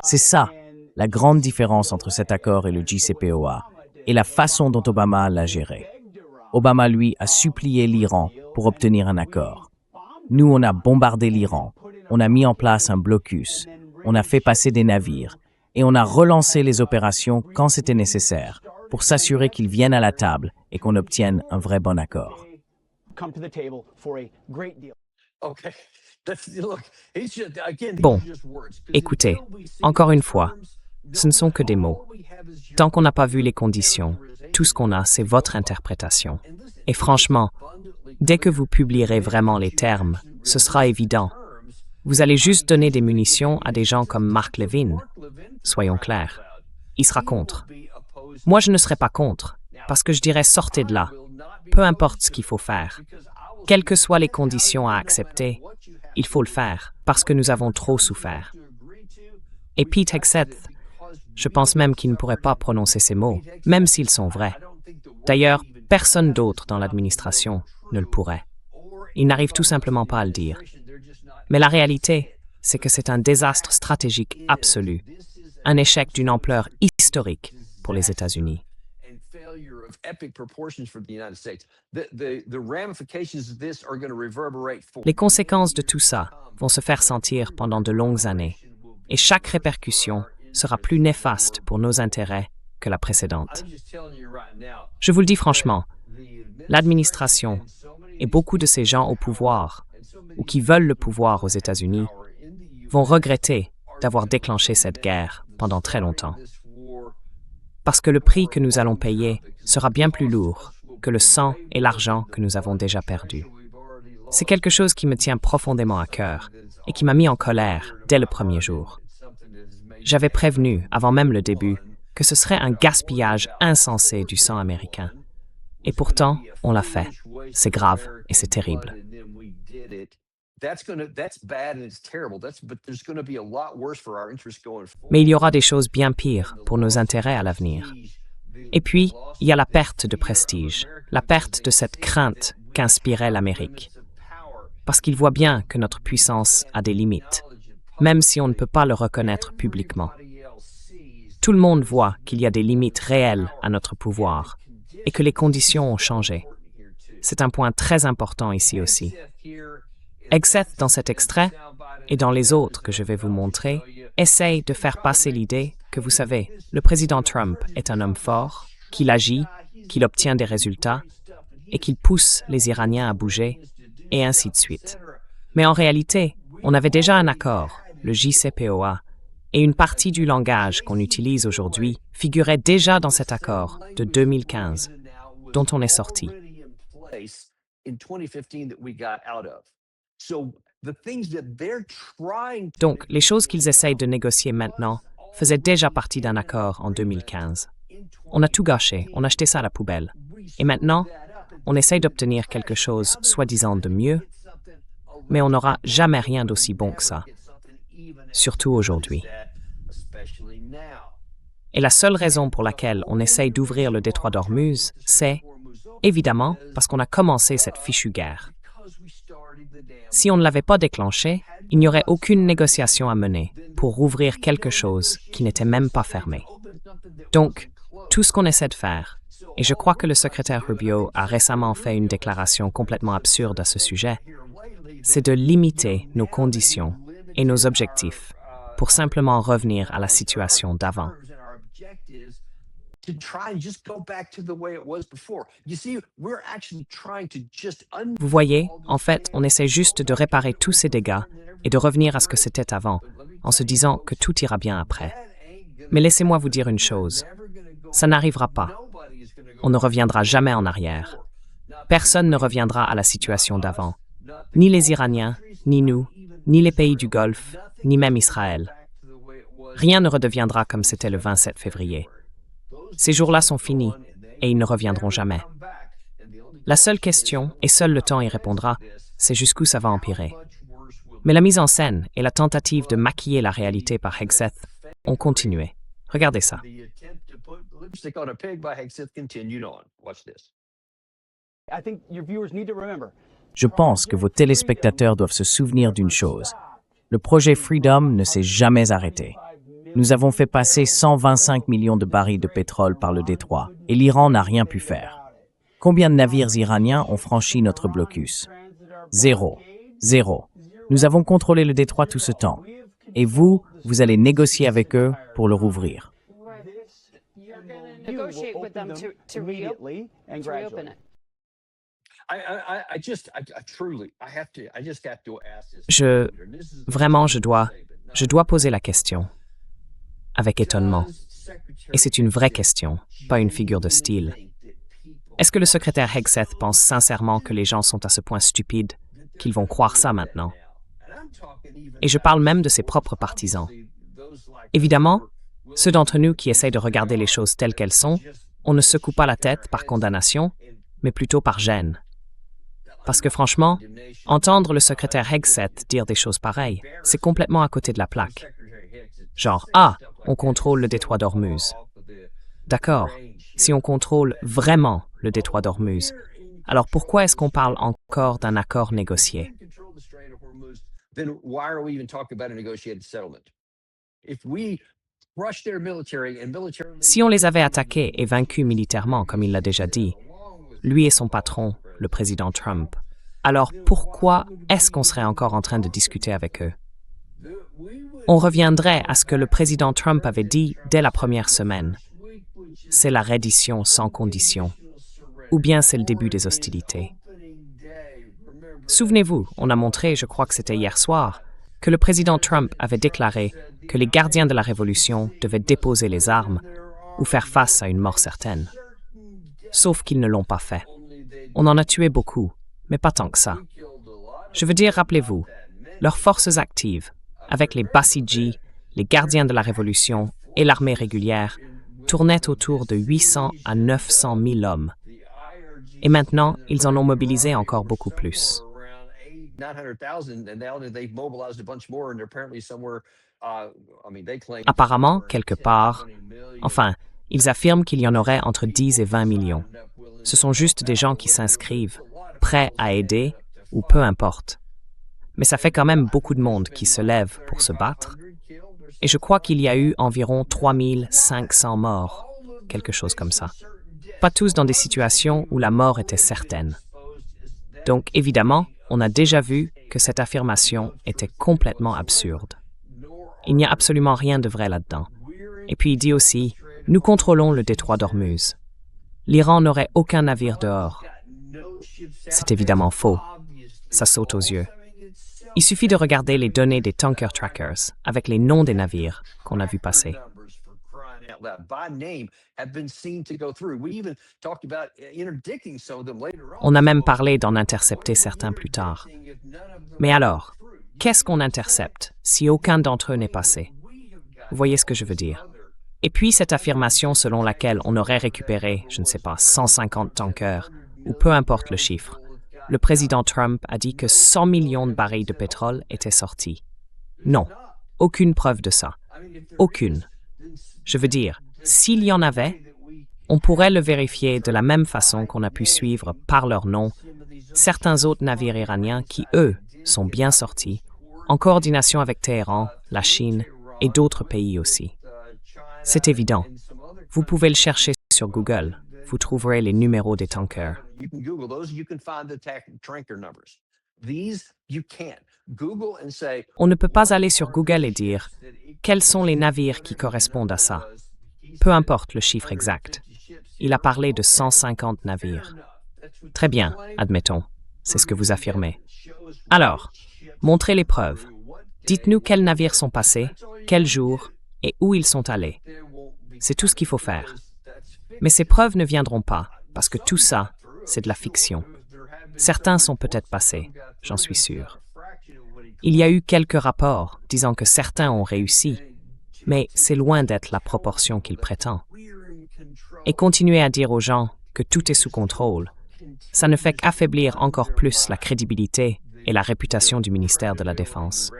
C'est ça, la grande différence entre cet accord et le JCPOA, et la façon dont Obama l'a géré. Obama, lui, a supplié l'Iran pour obtenir un accord. Nous, on a bombardé l'Iran, on a mis en place un blocus, on a fait passer des navires, et on a relancé les opérations quand c'était nécessaire, pour s'assurer qu'ils viennent à la table et qu'on obtienne un vrai bon accord. Bon, écoutez, encore une fois, ce ne sont que des mots. Tant qu'on n'a pas vu les conditions, tout ce qu'on a, c'est votre interprétation. Et franchement, dès que vous publierez vraiment les termes, ce sera évident. Vous allez juste donner des munitions à des gens comme Mark Levin. Soyons clairs. Il sera contre. Moi, je ne serai pas contre, parce que je dirais sortez de là. Peu importe ce qu'il faut faire. Quelles que soient les conditions à accepter, il faut le faire, parce que nous avons trop souffert. Et Pete Hegseth, je pense même qu'il ne pourrait pas prononcer ces mots, même s'ils sont vrais. D'ailleurs, personne d'autre dans l'administration ne le pourrait. Il n'arrive tout simplement pas à le dire. Mais la réalité, c'est que c'est un désastre stratégique absolu, un échec d'une ampleur historique pour les États-Unis. Les conséquences de tout ça vont se faire sentir pendant de longues années, et chaque répercussion sera plus néfaste pour nos intérêts que la précédente. Je vous le dis franchement, l'administration et beaucoup de ces gens au pouvoir, ou qui veulent le pouvoir aux États-Unis, vont regretter d'avoir déclenché cette guerre pendant très longtemps. Parce que le prix que nous allons payer sera bien plus lourd que le sang et l'argent que nous avons déjà perdus. C'est quelque chose qui me tient profondément à cœur et qui m'a mis en colère dès le premier jour. J'avais prévenu, avant même le début, que ce serait un gaspillage insensé du sang américain. Et pourtant, on l'a fait. C'est grave et c'est terrible. Mais il y aura des choses bien pires pour nos intérêts à l'avenir. Et puis, il y a la perte de prestige, la perte de cette crainte qu'inspirait l'Amérique. Parce qu'il voit bien que notre puissance a des limites, même si on ne peut pas le reconnaître publiquement. Tout le monde voit qu'il y a des limites réelles à notre pouvoir et que les conditions ont changé. C'est un point très important ici aussi. Hegseth, dans cet extrait, et dans les autres que je vais vous montrer, essaye de faire passer l'idée que, vous savez, le président Trump est un homme fort, qu'il agit, qu'il obtient des résultats, et qu'il pousse les Iraniens à bouger, et ainsi de suite. Mais en réalité, on avait déjà un accord, le JCPOA, et une partie du langage qu'on utilise aujourd'hui figurait déjà dans cet accord de 2015, dont on est sorti. Donc, les choses qu'ils essayent de négocier maintenant faisaient déjà partie d'un accord en 2015. On a tout gâché, on a jeté ça à la poubelle. Et maintenant, on essaye d'obtenir quelque chose soi-disant de mieux, mais on n'aura jamais rien d'aussi bon que ça, surtout aujourd'hui. Et la seule raison pour laquelle on essaye d'ouvrir le détroit d'Ormuz, c'est, évidemment, parce qu'on a commencé cette fichue guerre. Si on ne l'avait pas déclenché, il n'y aurait aucune négociation à mener pour rouvrir quelque chose qui n'était même pas fermé. Donc, tout ce qu'on essaie de faire, et je crois que le secrétaire Rubio a récemment fait une déclaration complètement absurde à ce sujet, c'est de limiter nos conditions et nos objectifs pour simplement revenir à la situation d'avant. Vous voyez, en fait, on essaie juste de réparer tous ces dégâts et de revenir à ce que c'était avant, en se disant que tout ira bien après. Mais laissez-moi vous dire une chose, ça n'arrivera pas. On ne reviendra jamais en arrière. Personne ne reviendra à la situation d'avant. Ni les Iraniens, ni nous, ni les pays du Golfe, ni même Israël. Rien ne redeviendra comme c'était le 27 février. Ces jours-là sont finis et ils ne reviendront jamais. La seule question, et seul le temps y répondra, c'est jusqu'où ça va empirer. Mais la mise en scène et la tentative de maquiller la réalité par Hegseth ont continué. Regardez ça. Je pense que vos téléspectateurs doivent se souvenir d'une chose. Le projet Freedom ne s'est jamais arrêté. Nous avons fait passer 125 millions de barils de pétrole par le détroit et l'Iran n'a rien pu faire. Combien de navires iraniens ont franchi notre blocus? Zéro. Zéro. Nous avons contrôlé le détroit tout ce temps. Et vous allez négocier avec eux pour le rouvrir. Negotiate with them to reopen it. Je dois poser la question, avec étonnement. Et c'est une vraie question, pas une figure de style. Est-ce que le secrétaire Hegseth pense sincèrement que les gens sont à ce point stupides qu'ils vont croire ça maintenant? Et je parle même de ses propres partisans. Évidemment, ceux d'entre nous qui essayent de regarder les choses telles qu'elles sont, on ne secoue pas la tête par condamnation, mais plutôt par gêne. Parce que franchement, entendre le secrétaire Hegseth dire des choses pareilles, c'est complètement à côté de la plaque. Genre, ah, on contrôle le détroit d'Ormuz. D'accord, si on contrôle vraiment le détroit d'Ormuz, alors pourquoi est-ce qu'on parle encore d'un accord négocié? Si on les avait attaqués et vaincus militairement, comme il l'a déjà dit, lui et son patron, le président Trump, alors pourquoi est-ce qu'on serait encore en train de discuter avec eux? On reviendrait à ce que le président Trump avait dit dès la première semaine. C'est la reddition sans condition, ou bien c'est le début des hostilités. Souvenez-vous, on a montré, je crois que c'était hier soir, que le président Trump avait déclaré que les gardiens de la Révolution devaient déposer les armes ou faire face à une mort certaine. Sauf qu'ils ne l'ont pas fait. On en a tué beaucoup, mais pas tant que ça. Je veux dire, rappelez-vous, leurs forces actives, avec les Basiji, les gardiens de la Révolution et l'armée régulière, tournaient autour de 800 à 900 000 hommes. Et maintenant, ils en ont mobilisé encore beaucoup plus. Apparemment, quelque part, enfin, ils affirment qu'il y en aurait entre 10 et 20 millions. Ce sont juste des gens qui s'inscrivent, prêts à aider, ou peu importe. Mais ça fait quand même beaucoup de monde qui se lève pour se battre. Et je crois qu'il y a eu environ 3500 morts, quelque chose comme ça. Pas tous dans des situations où la mort était certaine. Donc, évidemment, on a déjà vu que cette affirmation était complètement absurde. Il n'y a absolument rien de vrai là-dedans. Et puis il dit aussi, nous contrôlons le détroit d'Ormuz. L'Iran n'aurait aucun navire dehors. C'est évidemment faux. Ça saute aux yeux. Il suffit de regarder les données des Tanker Trackers avec les noms des navires qu'on a vus passer. On a même parlé d'en intercepter certains plus tard. Mais alors, qu'est-ce qu'on intercepte si aucun d'entre eux n'est passé? Vous voyez ce que je veux dire? Et puis cette affirmation selon laquelle on aurait récupéré, je ne sais pas, 150 tankers, ou peu importe le chiffre. Le président Trump a dit que 100 millions de barils de pétrole étaient sortis. Non, aucune preuve de ça. Aucune. Je veux dire, s'il y en avait, on pourrait le vérifier de la même façon qu'on a pu suivre par leur nom certains autres navires iraniens qui, eux, sont bien sortis, en coordination avec Téhéran, la Chine et d'autres pays aussi. C'est évident. Vous pouvez le chercher sur Google. Vous trouverez les numéros des tankers. On ne peut pas aller sur Google et dire quels sont les navires qui correspondent à ça. Peu importe le chiffre exact. Il a parlé de 150 navires. Très bien, admettons. C'est ce que vous affirmez. Alors, montrez les preuves. Dites-nous quels navires sont passés, quel jour et où ils sont allés. C'est tout ce qu'il faut faire. Mais ces preuves ne viendront pas, parce que tout ça, c'est de la fiction. Certains sont peut-être passés, j'en suis sûr. Il y a eu quelques rapports disant que certains ont réussi, mais c'est loin d'être la proportion qu'il prétend. Et continuer à dire aux gens que tout est sous contrôle, ça ne fait qu'affaiblir encore plus la crédibilité et la réputation du ministère de la Défense.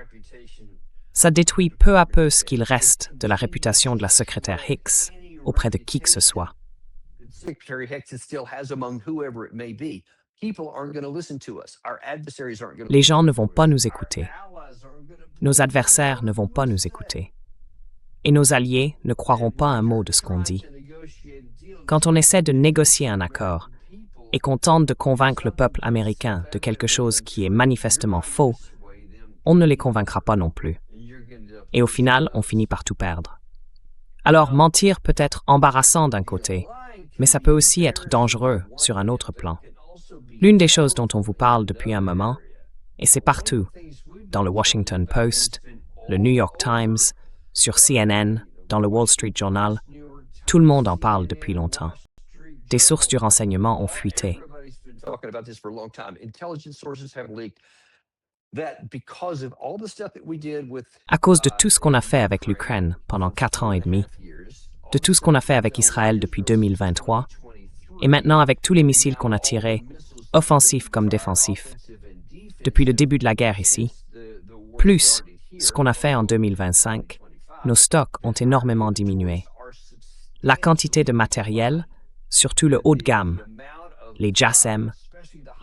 Ça détruit peu à peu ce qu'il reste de la réputation de la secrétaire Hicks auprès de qui que ce soit. Les gens ne vont pas nous écouter. Nos adversaires ne vont pas nous écouter. Et nos alliés ne croiront pas un mot de ce qu'on dit. Quand on essaie de négocier un accord et qu'on tente de convaincre le peuple américain de quelque chose qui est manifestement faux, on ne les convaincra pas non plus. Et au final, on finit par tout perdre. Alors, mentir peut être embarrassant d'un côté, mais ça peut aussi être dangereux sur un autre plan. L'une des choses dont on vous parle depuis un moment, et c'est partout, dans le Washington Post, le New York Times, sur CNN, dans le Wall Street Journal, tout le monde en parle depuis longtemps. Des sources du renseignement ont fuité. À cause de tout ce qu'on a fait avec l'Ukraine pendant 4 ans et demi, de tout ce qu'on a fait avec Israël depuis 2023, et maintenant avec tous les missiles qu'on a tirés, offensifs comme défensifs, depuis le début de la guerre ici, plus ce qu'on a fait en 2025, nos stocks ont énormément diminué. La quantité de matériel, surtout le haut de gamme, les JASSM,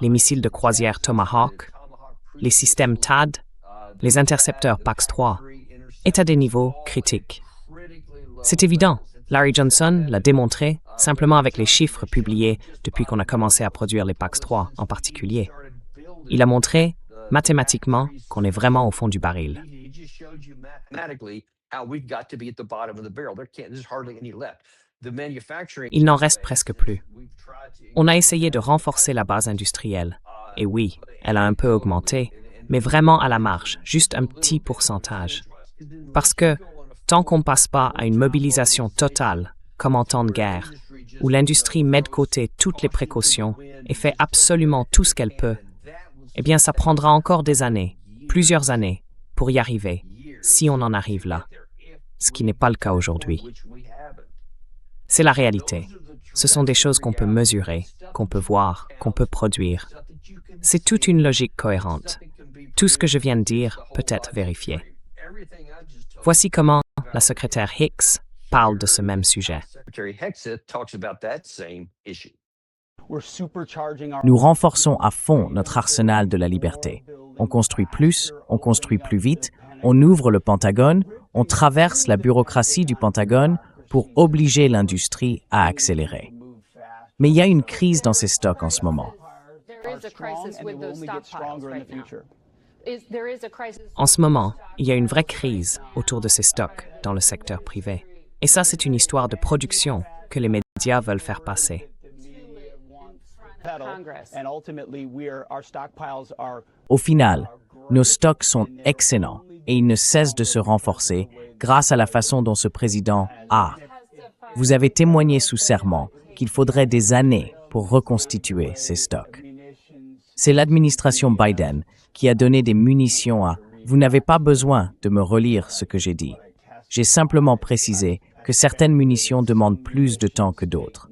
les missiles de croisière Tomahawk, les systèmes THAAD, les intercepteurs PAX-3, est à des niveaux critiques. C'est évident, Larry Johnson l'a démontré simplement avec les chiffres publiés depuis qu'on a commencé à produire les PAX-3 en particulier. Il a montré, mathématiquement, qu'on est vraiment au fond du baril. Il n'en reste presque plus. On a essayé de renforcer la base industrielle. Et oui, elle a un peu augmenté, mais vraiment à la marge, juste un petit pourcentage. Parce que, tant qu'on ne passe pas à une mobilisation totale, comme en temps de guerre, où l'industrie met de côté toutes les précautions et fait absolument tout ce qu'elle peut, eh bien ça prendra encore des années, plusieurs années, pour y arriver, si on en arrive là. Ce qui n'est pas le cas aujourd'hui. C'est la réalité. Ce sont des choses qu'on peut mesurer, qu'on peut voir, qu'on peut produire. C'est toute une logique cohérente. Tout ce que je viens de dire peut être vérifié. Voici comment la secrétaire Hicks parle de ce même sujet. Nous renforçons à fond notre arsenal de la liberté. On construit plus vite, on ouvre le Pentagone, on traverse la bureaucratie du Pentagone pour obliger l'industrie à accélérer. Mais il y a une crise dans ces stocks en ce moment. En ce moment, il y a une vraie crise autour de ces stocks dans le secteur privé. Et ça, c'est une histoire de production que les médias veulent faire passer. Au final, nos stocks sont excellents et ils ne cessent de se renforcer grâce à la façon dont ce président a. Vous avez témoigné sous serment qu'il faudrait des années pour reconstituer ces stocks. C'est l'administration Biden qui a donné des munitions à « Vous n'avez pas besoin de me relire ce que j'ai dit. J'ai simplement précisé que certaines munitions demandent plus de temps que d'autres.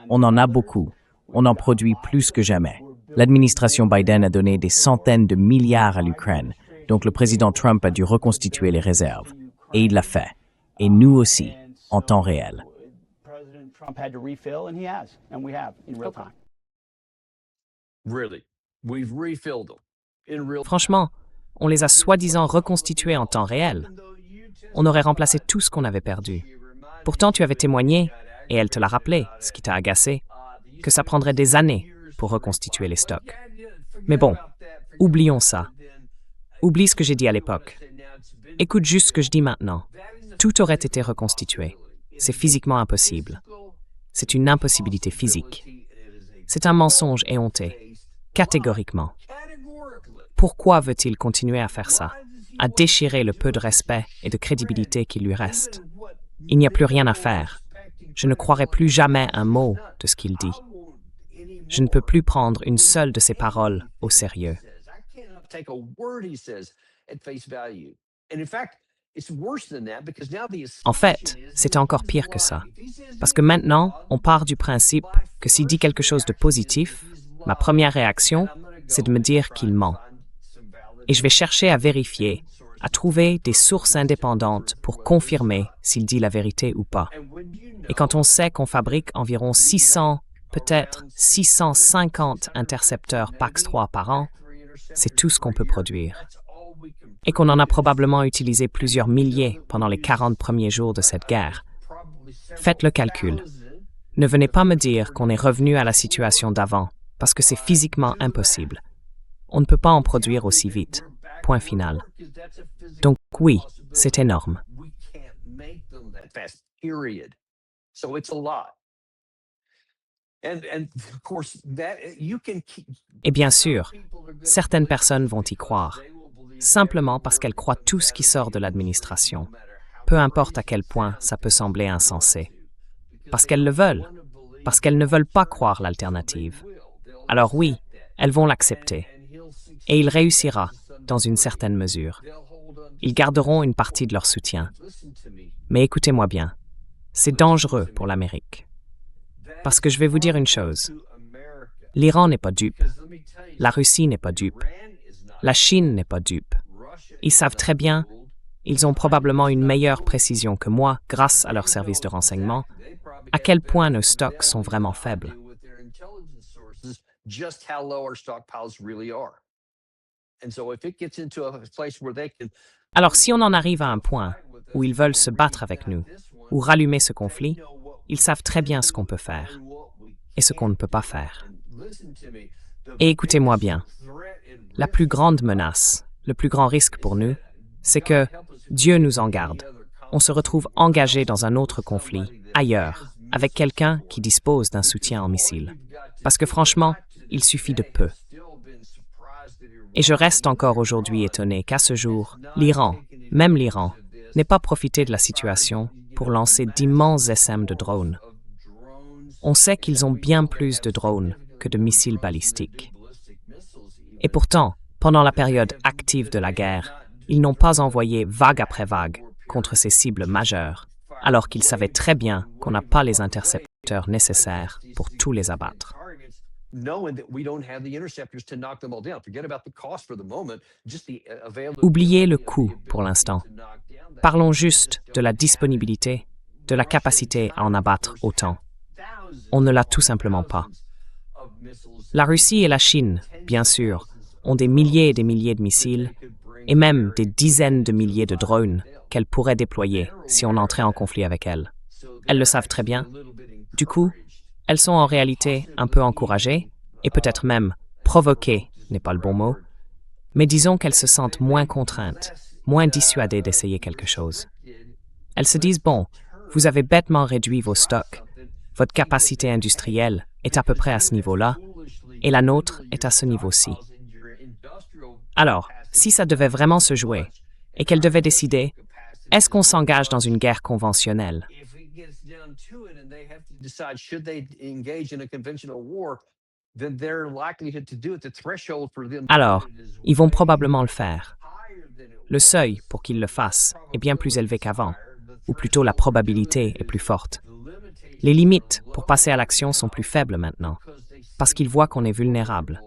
On en a beaucoup. On en produit plus que jamais. L'administration Biden a donné des centaines de milliards à l'Ukraine, donc le président Trump a dû reconstituer les réserves. Et il l'a fait. Et nous aussi, en temps réel. Franchement, on les a soi-disant reconstitués en temps réel. On aurait remplacé tout ce qu'on avait perdu. Pourtant, tu avais témoigné, et elle te l'a rappelé, ce qui t'a agacé, que ça prendrait des années pour reconstituer les stocks. Mais bon, oublions ça. Oublie ce que j'ai dit à l'époque. Écoute juste ce que je dis maintenant. Tout aurait été reconstitué. C'est physiquement impossible. C'est une impossibilité physique. C'est un mensonge éhonté, catégoriquement. Pourquoi veut-il continuer à faire ça, à déchirer le peu de respect et de crédibilité qui lui reste? Il n'y a plus rien à faire. Je ne croirai plus jamais un mot de ce qu'il dit. Je ne peux plus prendre une seule de ses paroles au sérieux. En fait, c'est encore pire que ça. Parce que maintenant, on part du principe que s'il dit quelque chose de positif, ma première réaction, c'est de me dire qu'il ment. Et je vais chercher à vérifier, à trouver des sources indépendantes pour confirmer s'il dit la vérité ou pas. Et quand on sait qu'on fabrique environ 600 peut-être 650 intercepteurs PAX-3 par an, c'est tout ce qu'on peut produire. Et qu'on en a probablement utilisé plusieurs milliers pendant les 40 premiers jours de cette guerre. Faites le calcul. Ne venez pas me dire qu'on est revenu à la situation d'avant, parce que c'est physiquement impossible. On ne peut pas en produire aussi vite. Point final. Donc oui, c'est énorme. Et bien sûr, certaines personnes vont y croire, simplement parce qu'elles croient tout ce qui sort de l'administration, peu importe à quel point ça peut sembler insensé. Parce qu'elles le veulent, parce qu'elles ne veulent pas croire l'alternative. Alors oui, elles vont l'accepter. Et il réussira, dans une certaine mesure. Ils garderont une partie de leur soutien. Mais écoutez-moi bien, c'est dangereux pour l'Amérique. Parce que je vais vous dire une chose. L'Iran n'est pas dupe. La Russie n'est pas dupe. La Chine n'est pas dupe. Ils savent très bien, ils ont probablement une meilleure précision que moi grâce à leurs services de renseignement, à quel point nos stocks sont vraiment faibles. Alors si on en arrive à un point où ils veulent se battre avec nous, ou rallumer ce conflit, ils savent très bien ce qu'on peut faire et ce qu'on ne peut pas faire. Et écoutez-moi bien, la plus grande menace, le plus grand risque pour nous, c'est que, Dieu nous en garde, on se retrouve engagé dans un autre conflit, ailleurs, avec quelqu'un qui dispose d'un soutien en missiles. Parce que franchement, il suffit de peu. Et je reste encore aujourd'hui étonné qu'à ce jour, l'Iran, même l'Iran, n'ait pas profité de la situation pour lancer d'immenses SM de drones. On sait qu'ils ont bien plus de drones que de missiles balistiques. Et pourtant, pendant la période active de la guerre, ils n'ont pas envoyé vague après vague contre ces cibles majeures, alors qu'ils savaient très bien qu'on n'a pas les intercepteurs nécessaires pour tous les abattre. Oubliez le coût pour l'instant. Parlons juste de la disponibilité, de la capacité à en abattre autant. On ne l'a tout simplement pas. La Russie et la Chine, bien sûr, ont des milliers et des milliers de missiles et même des dizaines de milliers de drones qu'elles pourraient déployer si on entrait en conflit avec elles. Elles le savent très bien. Du coup, elles sont en réalité un peu encouragées et peut-être même provoquées n'est pas le bon mot, mais disons qu'elles se sentent moins contraintes, moins dissuadées d'essayer quelque chose. Elles se disent, bon, vous avez bêtement réduit vos stocks, votre capacité industrielle est à peu près à ce niveau-là, et la nôtre est à ce niveau-ci. Alors, si ça devait vraiment se jouer, et qu'elles devaient décider, est-ce qu'on s'engage dans une guerre conventionnelle? Alors, ils vont probablement le faire. Le seuil pour qu'ils le fassent est bien plus élevé qu'avant, ou plutôt la probabilité est plus forte. Les limites pour passer à l'action sont plus faibles maintenant, parce qu'ils voient qu'on est vulnérable.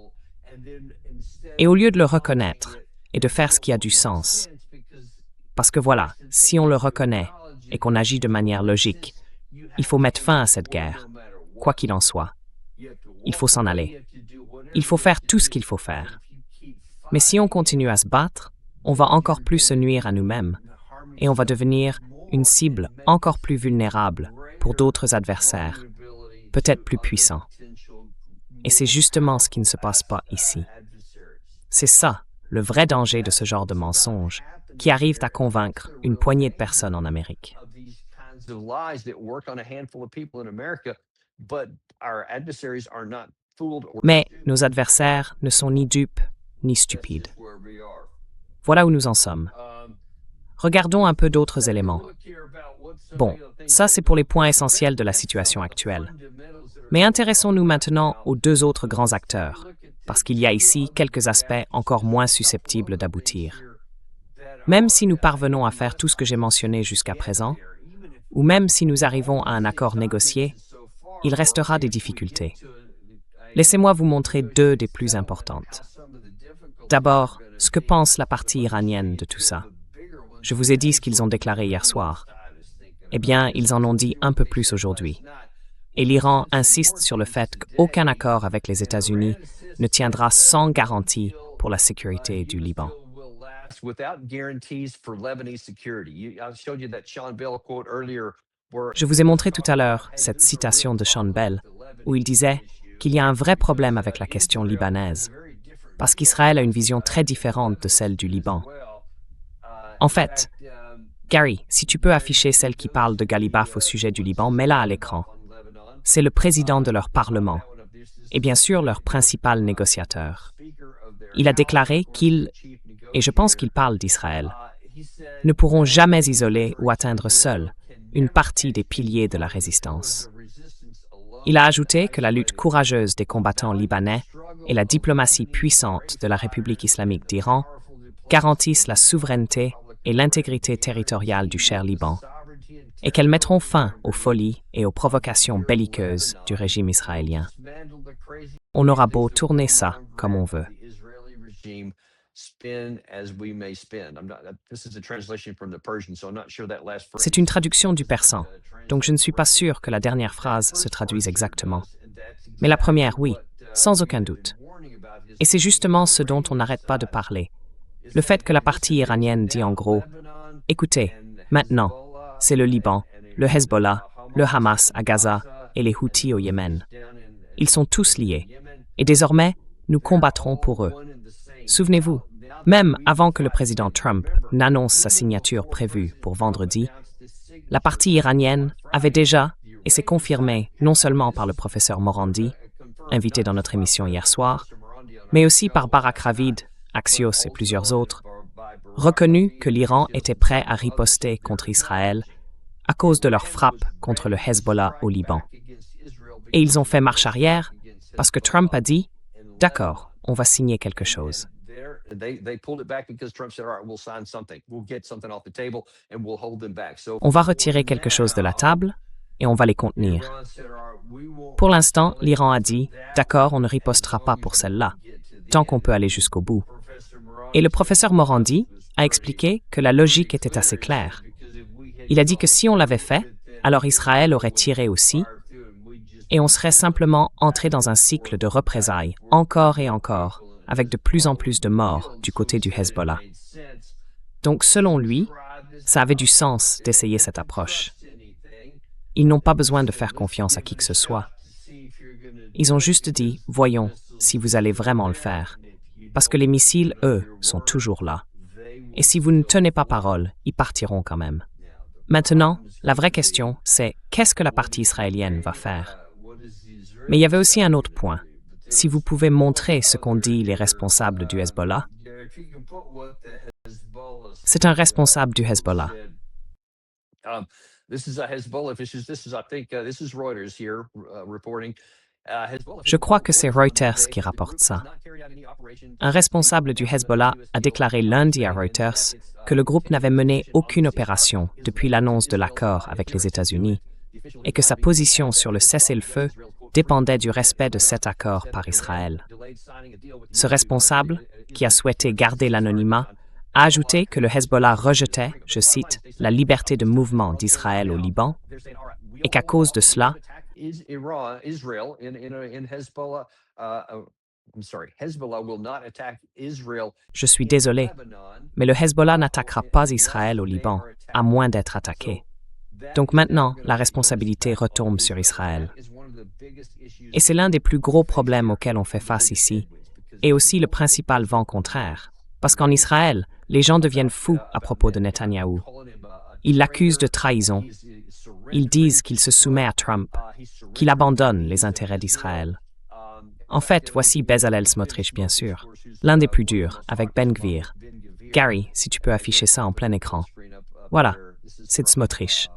Et au lieu de le reconnaître et de faire ce qui a du sens, parce que voilà, si on le reconnaît et qu'on agit de manière logique, il faut mettre fin à cette guerre, quoi qu'il en soit. Il faut s'en aller. Il faut faire tout ce qu'il faut faire. Mais si on continue à se battre, on va encore plus se nuire à nous-mêmes et on va devenir une cible encore plus vulnérable pour d'autres adversaires, peut-être plus puissants. Et c'est justement ce qui ne se passe pas ici. C'est ça, le vrai danger de ce genre de mensonges, qui arrivent à convaincre une poignée de personnes en Amérique. Mais nos adversaires ne sont ni dupes ni stupides. Voilà où nous en sommes. Regardons un peu d'autres éléments. Bon, ça c'est pour les points essentiels de la situation actuelle. Mais intéressons-nous maintenant aux deux autres grands acteurs, parce qu'il y a ici quelques aspects encore moins susceptibles d'aboutir. Même si nous parvenons à faire tout ce que j'ai mentionné jusqu'à présent, ou même si nous arrivons à un accord négocié, il restera des difficultés. Laissez-moi vous montrer deux des plus importantes. D'abord, ce que pense la partie iranienne de tout ça. Je vous ai dit ce qu'ils ont déclaré hier soir. Eh bien, ils en ont dit un peu plus aujourd'hui. Et l'Iran insiste sur le fait qu'aucun accord avec les États-Unis ne tiendra sans garantie pour la sécurité du Liban. Je vous ai montré tout à l'heure cette citation de Sean Bell, où il disait qu'il y a un vrai problème avec la question libanaise, parce qu'Israël a une vision très différente de celle du Liban. En fait, Gary, si tu peux afficher celle qui parle de Galibaf au sujet du Liban, mets-la à l'écran. C'est le président de leur parlement, et bien sûr leur principal négociateur. Il a déclaré qu'ils, et je pense qu'il parle d'Israël, ne pourront jamais isoler ou atteindre seuls une partie des piliers de la résistance. Il a ajouté que la lutte courageuse des combattants libanais et la diplomatie puissante de la République islamique d'Iran garantissent la souveraineté et l'intégrité territoriale du cher Liban, et qu'elles mettront fin aux folies et aux provocations belliqueuses du régime israélien. On aura beau tourner ça comme on veut. C'est une traduction du persan, donc je ne suis pas sûr que la dernière phrase se traduise exactement. Mais la première, oui, sans aucun doute. Et c'est justement ce dont on n'arrête pas de parler. Le fait que la partie iranienne dit en gros « Écoutez, maintenant, c'est le Liban, le Hezbollah, le Hamas à Gaza et les Houthis au Yémen. Ils sont tous liés. Et désormais, nous combattrons pour eux. » Souvenez-vous, même avant que le président Trump n'annonce sa signature prévue pour vendredi, la partie iranienne avait déjà, et c'est confirmé non seulement par le professeur Morandi, invité dans notre émission hier soir, mais aussi par Barak Ravid, Axios et plusieurs autres, reconnu que l'Iran était prêt à riposter contre Israël à cause de leur frappe contre le Hezbollah au Liban. Et ils ont fait marche arrière parce que Trump a dit « D'accord, on va signer quelque chose ». On va retirer quelque chose de la table et on va les contenir. Pour l'instant, l'Iran a dit « D'accord, on ne ripostera pas pour celle-là, tant qu'on peut aller jusqu'au bout ». Et le professeur Morandi a expliqué que la logique était assez claire. Il a dit que si on l'avait fait, alors Israël aurait tiré aussi, et on serait simplement entré dans un cycle de représailles, encore et encore, avec de plus en plus de morts du côté du Hezbollah. Donc, selon lui, ça avait du sens d'essayer cette approche. Ils n'ont pas besoin de faire confiance à qui que ce soit. Ils ont juste dit, voyons, si vous allez vraiment le faire. Parce que les missiles, eux, sont toujours là. Et si vous ne tenez pas parole, ils partiront quand même. Maintenant, la vraie question, c'est qu'est-ce que la partie israélienne va faire? Mais il y avait aussi un autre point. Si vous pouvez montrer ce qu'ont dit les responsables du Hezbollah, c'est un responsable du Hezbollah. Je crois que c'est Reuters qui rapporte ça. Un responsable du Hezbollah a déclaré lundi à Reuters que le groupe n'avait mené aucune opération depuis l'annonce de l'accord avec les États-Unis et que sa position sur le cessez-le-feu dépendait du respect de cet accord par Israël. Ce responsable, qui a souhaité garder l'anonymat, a ajouté que le Hezbollah rejetait, je cite, « la liberté de mouvement d'Israël au Liban » et qu'à cause de cela, je suis désolé, mais le Hezbollah n'attaquera pas Israël au Liban, à moins d'être attaqué. Donc maintenant, la responsabilité retombe sur Israël. Et c'est l'un des plus gros problèmes auxquels on fait face ici, et aussi le principal vent contraire, parce qu'en Israël, les gens deviennent fous à propos de Netanyahou. Ils l'accusent de trahison. Ils disent qu'il se soumet à Trump, qu'il abandonne les intérêts d'Israël. En fait, voici Bezalel Smotrich, bien sûr, l'un des plus durs, avec Ben Gvir. Gary, si tu peux afficher ça en plein écran. Voilà, c'est de Smotrich.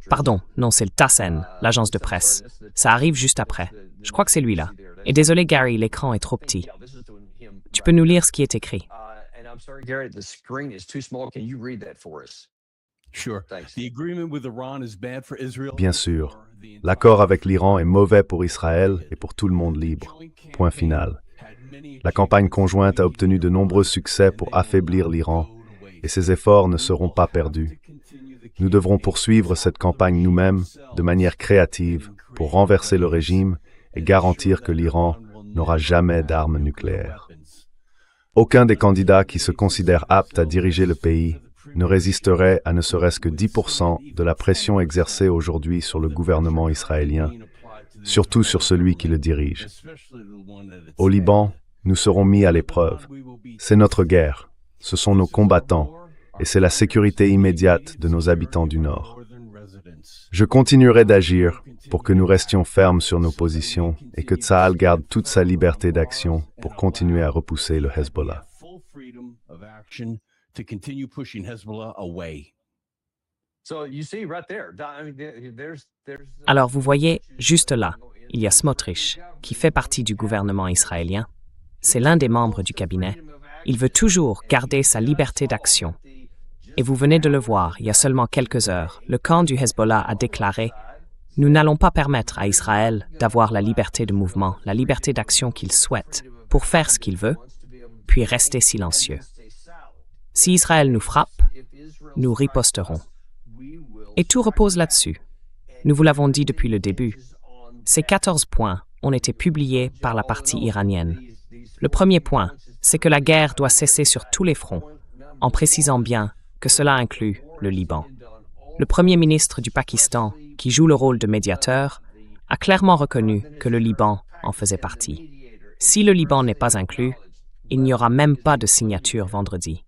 Pardon, non, c'est le Tassen, l'agence de presse. Ça arrive juste après. Je crois que c'est lui là. Et désolé Gary, l'écran est trop petit. Tu peux nous lire ce qui est écrit. Bien sûr. L'accord avec l'Iran est mauvais pour Israël et pour tout le monde libre. Point final. La campagne conjointe a obtenu de nombreux succès pour affaiblir l'Iran et ces efforts ne seront pas perdus. Nous devrons poursuivre cette campagne nous-mêmes de manière créative pour renverser le régime et garantir que l'Iran n'aura jamais d'armes nucléaires. Aucun des candidats qui se considèrent aptes à diriger le pays ne résisterait à ne serait-ce que 10% de la pression exercée aujourd'hui sur le gouvernement israélien, surtout sur celui qui le dirige. Au Liban, nous serons mis à l'épreuve. C'est notre guerre, ce sont nos combattants, et c'est la sécurité immédiate de nos habitants du Nord. Je continuerai d'agir pour que nous restions fermes sur nos positions et que Tsahal garde toute sa liberté d'action pour continuer à repousser le Hezbollah. Alors vous voyez, juste là, il y a Smotrich, qui fait partie du gouvernement israélien. C'est l'un des membres du cabinet. Il veut toujours garder sa liberté d'action. Et vous venez de le voir, il y a seulement quelques heures, le camp du Hezbollah a déclaré « Nous n'allons pas permettre à Israël d'avoir la liberté de mouvement, la liberté d'action qu'il souhaite, pour faire ce qu'il veut, puis rester silencieux. Si Israël nous frappe, nous riposterons. » Et tout repose là-dessus. Nous vous l'avons dit depuis le début. Ces 14 points ont été publiés par la partie iranienne. Le premier point, c'est que la guerre doit cesser sur tous les fronts, en précisant bien que cela inclut le Liban. Le Premier ministre du Pakistan, qui joue le rôle de médiateur, a clairement reconnu que le Liban en faisait partie. Si le Liban n'est pas inclus, il n'y aura même pas de signature vendredi.